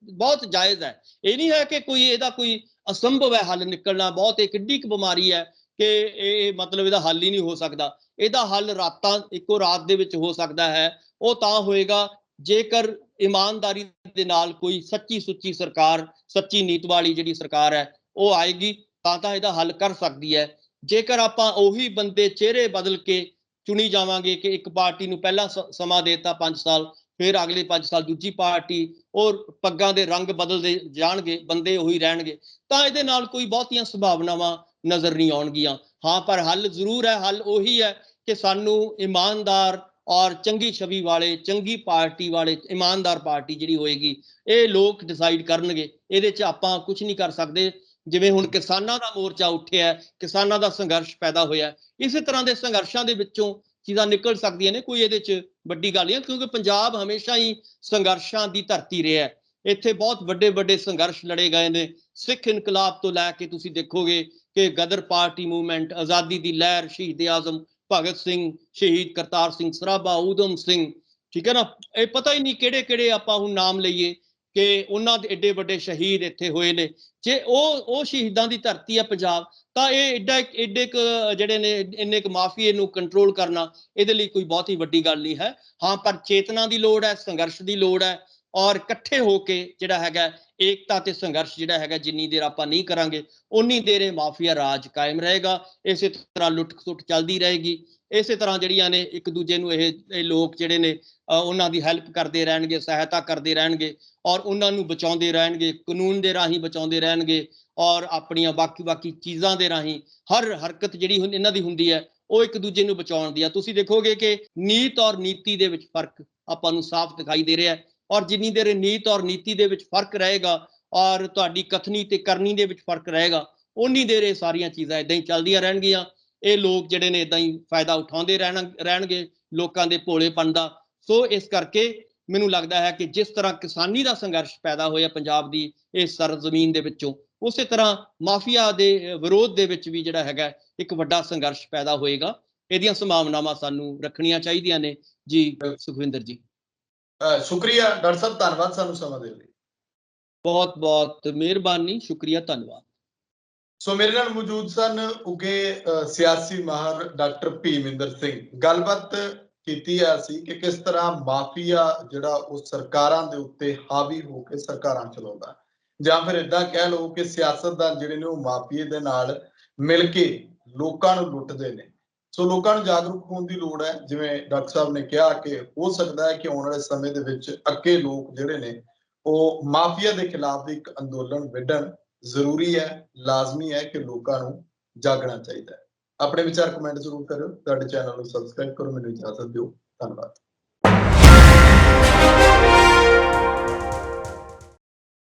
ਬਹੁਤ ਜਾਇਜ਼ ਹੈ। ਇਹ ਨਹੀਂ ਹੈ ਕਿ ਕੋਈ ਇਹਦਾ ਕੋਈ ਅਸੰਭਵ ਹੈ ਹੱਲ ਨਿਕਲਣਾ। ਬਹੁਤ ਇੱਕ ਕਿੱਡੀ ਕੁ ਬਿਮਾਰੀ ਹੈ ਕਿ ਇਹ ਮਤਲਬ ਇਹਦਾ ਹੱਲ ਹੀ ਨਹੀਂ ਹੋ ਸਕਦਾ। ਇਹਦਾ ਹੱਲ ਰਾਤਾਂ, ਇੱਕੋ ਰਾਤ ਦੇ ਵਿੱਚ ਹੋ ਸਕਦਾ ਹੈ। ਉਹ ਤਾਂ ਹੋਏਗਾ ਜੇਕਰ ਇਮਾਨਦਾਰੀ ਦੇ ਨਾਲ ਕੋਈ ਸੱਚੀ ਸੁੱਚੀ ਸਰਕਾਰ, ਸੱਚੀ ਨੀਤ ਵਾਲੀ ਜਿਹੜੀ ਸਰਕਾਰ ਹੈ ਉਹ ਆਏਗੀ, ਤਾਂ ਇਹਦਾ ਹੱਲ ਕਰ ਸਕਦੀ ਹੈ। ਜੇਕਰ ਆਪਾਂ ਉਹੀ ਬੰਦੇ ਚਿਹਰੇ ਬਦਲ ਕੇ ਚੁਣੀ ਜਾਵਾਂਗੇ ਕਿ ਇੱਕ ਪਾਰਟੀ ਨੂੰ ਪਹਿਲਾਂ ਸਮਾਂ ਦੇਤਾ 5 ਸਾਲ, ਫਿਰ ਅਗਲੇ 5 ਸਾਲ ਦੂਜੀ ਪਾਰਟੀ, ਔਰ ਪੱਗਾਂ ਦੇ ਰੰਗ ਬਦਲਦੇ ਜਾਣਗੇ, ਬੰਦੇ ਉਹੀ ਰਹਿਣਗੇ, ਤਾਂ ਇਹਦੇ ਨਾਲ ਕੋਈ ਬਹੁਤੀਆਂ ਸੰਭਾਵਨਾਵਾਂ ਨਜ਼ਰ ਨਹੀਂ ਆਉਣਗੀਆਂ। ਹਾਂ, ਪਰ ਹੱਲ ਜ਼ਰੂਰ ਹੈ। ਹੱਲ ਉਹੀ ਹੈ ਕਿ ਸਾਨੂੰ ਇਮਾਨਦਾਰ ਔਰ ਚੰਗੀ ਛਵੀ ਵਾਲੇ, ਚੰਗੀ ਪਾਰਟੀ ਵਾਲੇ, ਇਮਾਨਦਾਰ ਪਾਰਟੀ ਜਿਹੜੀ ਹੋਏਗੀ ਇਹ ਲੋਕ ਡਿਸਾਈਡ ਕਰਨਗੇ। ਇਹਦੇ 'ਚ ਆਪਾਂ ਕੁਝ ਨਹੀਂ ਕਰ ਸਕਦੇ। ਜਿਵੇਂ ਹੁਣ ਕਿਸਾਨਾਂ ਦਾ ਮੋਰਚਾ ਉੱਠਿਆ, ਕਿਸਾਨਾਂ ਦਾ ਸੰਘਰਸ਼ ਪੈਦਾ ਹੋਇਆ, ਇਸੇ ਤਰ੍ਹਾਂ ਦੇ ਸੰਘਰਸ਼ਾਂ ਦੇ ਵਿੱਚੋਂ ਚੀਜ਼ਾਂ ਨਿਕਲ ਸਕਦੀਆਂ ਨੇ। ਕੋਈ ਇਹਦੇ 'ਚ ਵੱਡੀ ਗੱਲ ਨਹੀਂ, ਕਿਉਂਕਿ ਪੰਜਾਬ ਹਮੇਸ਼ਾ ਹੀ ਸੰਘਰਸ਼ਾਂ ਦੀ ਧਰਤੀ ਰਿਹਾ ਹੈ। ਇੱਥੇ ਬਹੁਤ ਵੱਡੇ ਵੱਡੇ ਸੰਘਰਸ਼ ਲੜੇ ਗਏ ਨੇ। ਸਿੱਖ ਇਨਕਲਾਬ ਤੋਂ ਲੈ ਕੇ ਤੁਸੀਂ ਦੇਖੋਗੇ ਕਿ ਗਦਰ ਪਾਰਟੀ ਮੂਵਮੈਂਟ, ਆਜ਼ਾਦੀ ਦੀ ਲਹਿਰ, ਸ਼ਹੀਦ ਆਜ਼ਮ ਭਗਤ ਸਿੰਘ, ਸ਼ਹੀਦ ਕਰਤਾਰ ਸਿੰਘ ਸਰਾਭਾ, ਊਧਮ ਸਿੰਘ, ਠੀਕ ਹੈ ਨਾ, ਇਹ ਪਤਾ ਹੀ ਨਹੀਂ ਕਿਹੜੇ ਕਿਹੜੇ ਆਪਾਂ ਹੁਣ ਨਾਮ ਲਈਏ ਕਿ ਉਹਨਾਂ ਦੇ ਏਡੇ ਵੱਡੇ ਸ਼ਹੀਦ ਇੱਥੇ ਹੋਏ ਨੇ। ਜੇ ਉਹ ਸ਼ਹੀਦਾਂ ਦੀ ਧਰਤੀ ਹੈ ਪੰਜਾਬ, ਤਾਂ ਇਹ ਏਡੇ ਜਿਹੜੇ ਨੇ ਇੰਨੇ ਕੁ ਮਾਫੀਏ ਨੂੰ ਕੰਟਰੋਲ ਕਰਨਾ ਇਹਦੇ ਲਈ ਕੋਈ ਬਹੁਤੀ ਵੱਡੀ ਗੱਲ ਨਹੀਂ ਹੈ। ਹਾਂ, ਪਰ ਚੇਤਨਾ ਦੀ ਲੋੜ ਹੈ, ਸੰਘਰਸ਼ ਦੀ ਲੋੜ ਹੈ, ਔਰ ਇਕੱਠੇ ਹੋ ਕੇ ਜਿਹੜਾ ਹੈਗਾ ਏਕਤਾ ਤੇ ਸੰਘਰਸ਼ ਜਿਹੜਾ ਹੈਗਾ, ਜਿੰਨੀ ਦੇਰ ਆਪਾਂ ਨਹੀਂ ਕਰਾਂਗੇ ਉਨੀ ਦੇਰ ਇਹ ਮਾਫੀਆ ਰਾਜ ਕਾਇਮ ਰਹੇਗਾ। ਇਸੇ ਤਰ੍ਹਾਂ ਲੁੱਟ ਖਸੁੱਟ ਚੱਲਦੀ ਰਹੇਗੀ। ਇਸੇ ਤਰ੍ਹਾਂ ਜਿਹੜੀਆਂ ਨੇ ਇੱਕ ਦੂਜੇ ਨੂੰ ਇਹ ਲੋਕ ਜਿਹੜੇ ਨੇ ਉਹਨਾਂ ਦੀ ਹੈਲਪ ਕਰਦੇ ਰਹਿਣਗੇ, ਸਹਾਇਤਾ ਕਰਦੇ ਰਹਿਣਗੇ, ਔਰ ਉਹਨਾਂ ਨੂੰ ਬਚਾਉਂਦੇ ਰਹਿਣਗੇ, ਕਾਨੂੰਨ ਦੇ ਰਾਹੀਂ ਬਚਾਉਂਦੇ ਰਹਿਣਗੇ, ਔਰ ਆਪਣੀਆਂ ਬਾਕੀ ਚੀਜ਼ਾਂ ਦੇ ਰਾਹੀਂ। ਹਰ ਹਰਕਤ ਜਿਹੜੀ ਇਹਨਾਂ ਦੀ ਹੁੰਦੀ ਹੈ ਉਹ ਇੱਕ ਦੂਜੇ ਨੂੰ ਬਚਾਉਣ ਦੀ ਆ। ਤੁਸੀਂ ਦੇਖੋਗੇ ਕਿ ਨੀਤ ਔਰ ਨੀਤੀ ਦੇ ਵਿੱਚ ਫਰਕ ਆਪਾਂ ਨੂੰ ਸਾਫ਼ ਦਿਖਾਈ ਦੇ ਰਿਹਾ ਹੈ। ਔਰ ਜਿੰਨੀ ਦੇਰ ਨੀਤ ਔਰ ਨੀਤੀ ਦੇ ਵਿੱਚ ਫਰਕ ਰਹੇਗਾ, ਔਰ ਤੁਹਾਡੀ ਕਥਨੀ ਤੇ ਕਰਨੀ ਦੇ ਵਿੱਚ ਫਰਕ ਰਹੇਗਾ, ਉਨੀ ਦੇਰ ਇਹ ਸਾਰੀਆਂ ਚੀਜ਼ਾਂ ਇਦਾਂ ਹੀ ਚੱਲਦੀਆਂ ਰਹਿਣਗੀਆਂ। ਇਹ ਲੋਕ ਜਿਹੜੇ ਨੇ ਇਦਾਂ ਹੀ ਫਾਇਦਾ ਉਠਾਉਂਦੇ ਰਹਿਣਗੇ ਲੋਕਾਂ ਦੇ ਭੋਲੇਪਨ ਦਾ। ਸੋ ਇਸ ਕਰਕੇ ਮੈਨੂੰ ਲੱਗਦਾ ਹੈ ਕਿ ਜਿਸ ਤਰ੍ਹਾਂ ਕਿਸਾਨੀ ਦਾ ਸੰਘਰਸ਼ ਪੈਦਾ ਹੋਇਆ ਪੰਜਾਬ ਦੀ ਇਸ ਸਰਜ਼ਮੀਨ ਦੇ ਵਿੱਚੋਂ, ਉਸੇ ਤਰ੍ਹਾਂ ਮਾਫੀਆ ਦੇ ਵਿਰੋਧ ਦੇ ਵਿੱਚ ਵੀ ਜਿਹੜਾ ਹੈਗਾ ਇੱਕ ਵੱਡਾ ਸੰਘਰਸ਼ ਪੈਦਾ ਹੋਏਗਾ। ਇਹਦੀਆਂ ਸੰਭਾਵਨਾਵਾਂ ਸਾਨੂੰ ਰੱਖਣੀਆਂ ਚਾਹੀਦੀਆਂ ਨੇ। ਜੀ ਸੁਖਵਿੰਦਰ ਜੀ, ਸ਼ੁਕਰੀਆ ਡਾਕਟਰ ਸਾਹਿਬ, ਧੰਨਵਾਦ ਸਾਨੂੰ ਸਮਾਂ ਦੇਣ ਲਈ। ਬਹੁਤ ਬਹੁਤ ਮਿਹਰਬਾਨੀ, ਸ਼ੁਕਰੀਆ, ਧੰਨਵਾਦ। ਸੋ ਮੇਰੇ ਨਾਲ ਮੌਜੂਦ ਸਨ ਉੱਘੇ ਸਿਆਸੀ ਮਾਹਰ ਡਾਕਟਰ ਭੀਮਿੰਦਰ ਸਿੰਘ। ਗੱਲਬਾਤ ਕੀਤੀ ਹੈ ਅਸੀਂ ਕਿ ਕਿਸ ਤਰ੍ਹਾਂ ਮਾਫੀਆ ਜਿਹੜਾ ਉਹ ਸਰਕਾਰਾਂ ਦੇ ਉੱਤੇ ਹਾਵੀ ਹੋ ਕੇ ਸਰਕਾਰਾਂ ਚਲਾਉਂਦਾ, ਜਾਂ ਫਿਰ ਏਦਾਂ ਕਹਿ ਲਓ ਕਿ ਸਿਆਸਤਦਾਨ ਜਿਹੜੇ ਨੇ ਉਹ ਮਾਫੀਏ ਦੇ ਨਾਲ ਮਿਲ ਕੇ ਲੋਕਾਂ ਨੂੰ ਲੁੱਟਦੇ ਨੇ। ਸੋ ਲੋਕਾਂ ਨੂੰ ਜਾਗਰੂਕ ਹੋਣ ਦੀ ਲੋੜ ਹੈ। ਜਿਵੇਂ ਡਾਕਟਰ ਸਾਹਿਬ ਨੇ ਕਿਹਾ ਕਿ ਹੋ ਸਕਦਾ ਹੈ ਕਿ ਆਉਣ ਵਾਲੇ ਸਮੇਂ ਦੇ ਵਿੱਚ ਅੱਗੇ ਲੋਕ ਜਿਹੜੇ ਨੇ ਉਹ ਮਾਫੀਆ ਦੇ ਖਿਲਾਫ ਇੱਕ ਅੰਦੋਲਨ ਵਿੱਢਣ। ਜ਼ਰੂਰੀ ਹੈ, ਲਾਜ਼ਮੀ ਹੈ ਕਿ ਲੋਕਾਂ ਨੂੰ ਜਾਗਣਾ ਚਾਹੀਦਾ ਹੈ। ਆਪਣੇ ਵਿਚਾਰ ਕਮੈਂਟ ਜ਼ਰੂਰ ਕਰਿਓ। ਤੁਹਾਡੇ ਚੈਨਲ ਨੂੰ ਸਬਸਕ੍ਰਾਈਬ ਕਰੋ। ਮੈਨੂੰ ਇਜਾਜ਼ਤ ਦਿਓ। ਧੰਨਵਾਦ।